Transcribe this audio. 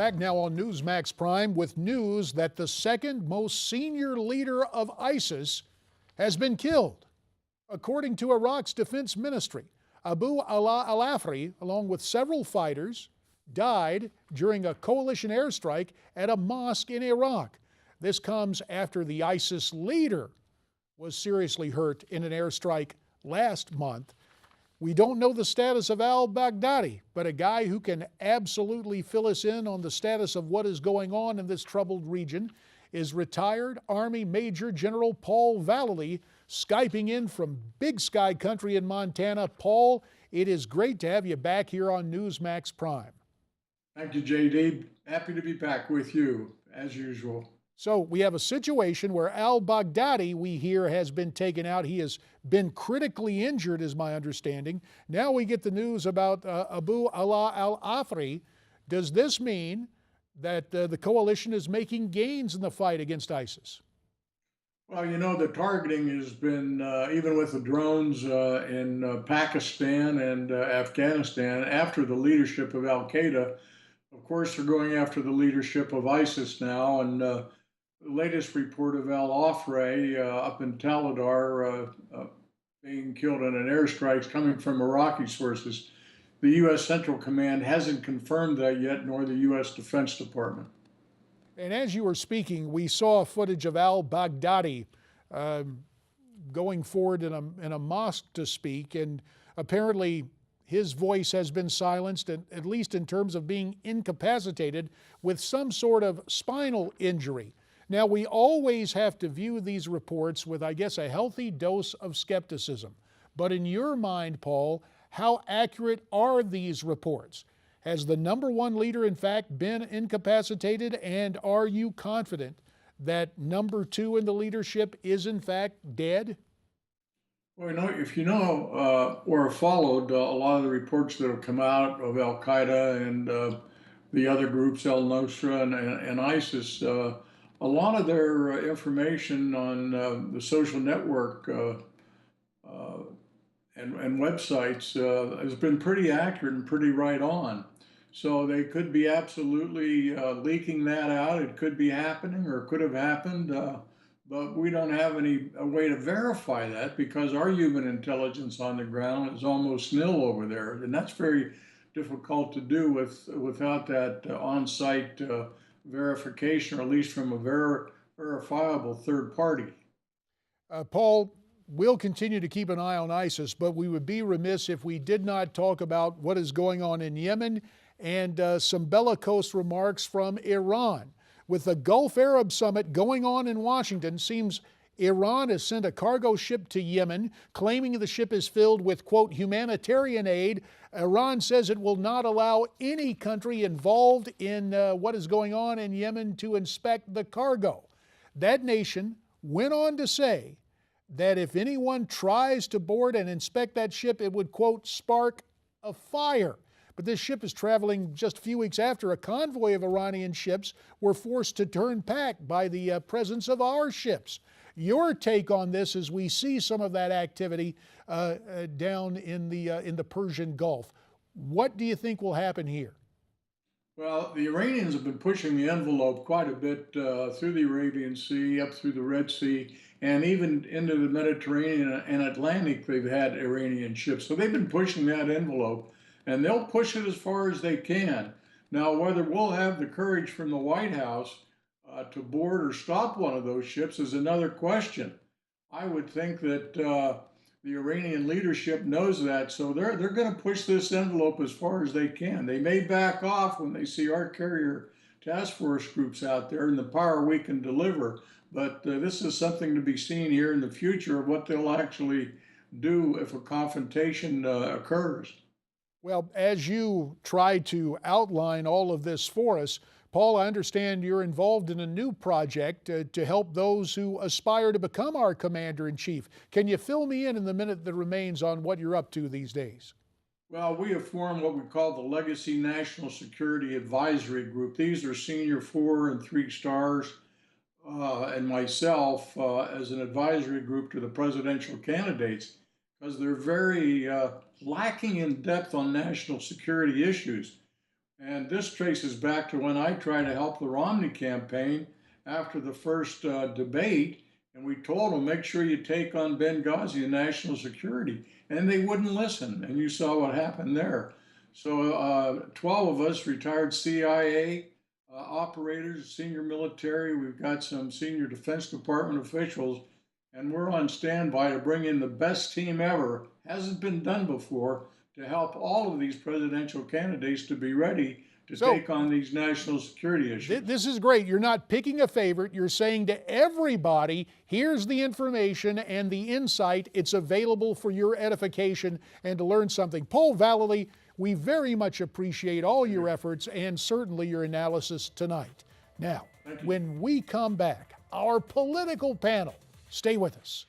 Back now on Newsmax Prime with news that the second most senior leader of ISIS has been killed. According to Iraq's defense ministry, Abu al-Afri, along with several fighters, died during a coalition airstrike at a mosque in Iraq. This comes after the ISIS leader was seriously hurt in an airstrike last month. We don't know the status of al-Baghdadi, but a guy who can absolutely fill us in on the status of what is going on in this troubled region is retired Army Major General Paul Vallely, Skyping in from Big Sky Country in Montana. Paul, it is great to have you back here on Newsmax Prime. Thank you, JD. Happy to be back with you, as usual. So we have a situation where al-Baghdadi, we hear, has been taken out. He has been critically injured, is my understanding. Now we get the news about Abu al-Afri. Does this mean that the coalition is making gains in the fight against ISIS? Well, you know, the targeting has been, even with the drones in Pakistan and Afghanistan, after the leadership of al-Qaeda. Of course, they're going after the leadership of ISIS now, and the latest report of al-Afri up in Taladar being killed in an airstrike coming from Iraqi sources. The U.S. Central Command hasn't confirmed that yet, nor the U.S. Defense Department. And as you were speaking, we saw footage of al-Baghdadi going forward in a mosque to speak, and apparently his voice has been silenced, at least in terms of being incapacitated with some sort of spinal injury. Now, we always have to view these reports with, I guess, a healthy dose of skepticism. But in your mind, Paul, how accurate are these reports? Has the number one leader, in fact, been incapacitated? And are you confident that number two in the leadership is, in fact, dead? Well, you know, if you know or have followed a lot of the reports that have come out of al-Qaeda and the other groups, al-Nusra and ISIS, a lot of their information on the social network and websites has been pretty accurate and pretty right on. So they could be absolutely leaking that out. It could be happening or it could have happened, but we don't have any way to verify that because our human intelligence on the ground is almost nil over there. And that's very difficult to do without that on-site verification, or at least from a verifiable third party. Paul, we'll continue to keep an eye on ISIS, but we would be remiss if we did not talk about what is going on in Yemen and some bellicose remarks from Iran. With the Gulf Arab Summit going on in Washington, seems Iran has sent a cargo ship to Yemen, claiming the ship is filled with, quote, humanitarian aid. Iran says it will not allow any country involved in what is going on in Yemen to inspect the cargo. That nation went on to say that if anyone tries to board and inspect that ship, it would, quote, spark a fire. But this ship is traveling just a few weeks after a convoy of Iranian ships were forced to turn back by the presence of our ships. Your take on this as we see some of that activity down in the Persian Gulf. What do you think will happen here? Well, the Iranians have been pushing the envelope quite a bit through the Arabian Sea, up through the Red Sea, and even into the Mediterranean and Atlantic. They've had Iranian ships. So they've been pushing that envelope, and they'll push it as far as they can. Now, whether we'll have the courage from the White House to board or stop one of those ships is another question. I would think that the Iranian leadership knows that, so they're going to push this envelope as far as they can. They may back off when they see our carrier task force groups out there and the power we can deliver, but this is something to be seen here in the future of what they'll actually do if a confrontation occurs. Well, as you try to outline all of this for us, Paul, I understand you're involved in a new project to help those who aspire to become our commander-in-chief. Can you fill me in the minute that remains on what you're up to these days? Well, we have formed what we call the Legacy National Security Advisory Group. These are senior 4 and 3 stars and myself as an advisory group to the presidential candidates because they're very lacking in depth on national security issues. And this traces back to when I tried to help the Romney campaign after the first debate, and we told them, make sure you take on Benghazi and national security. And they wouldn't listen, and you saw what happened there. So 12 of us, retired CIA operators, senior military, we've got some senior Defense Department officials, and we're on standby to bring in the best team ever. Hasn't been done before, to help all of these presidential candidates to be ready to So, take on these national security issues. This is great. You're not picking a favorite. You're saying to everybody, here's the information and the insight. It's available for your edification and to learn something. Paul Vallely, we very much appreciate all your efforts and certainly your analysis tonight. Now, when we come back, our political panel, stay with us.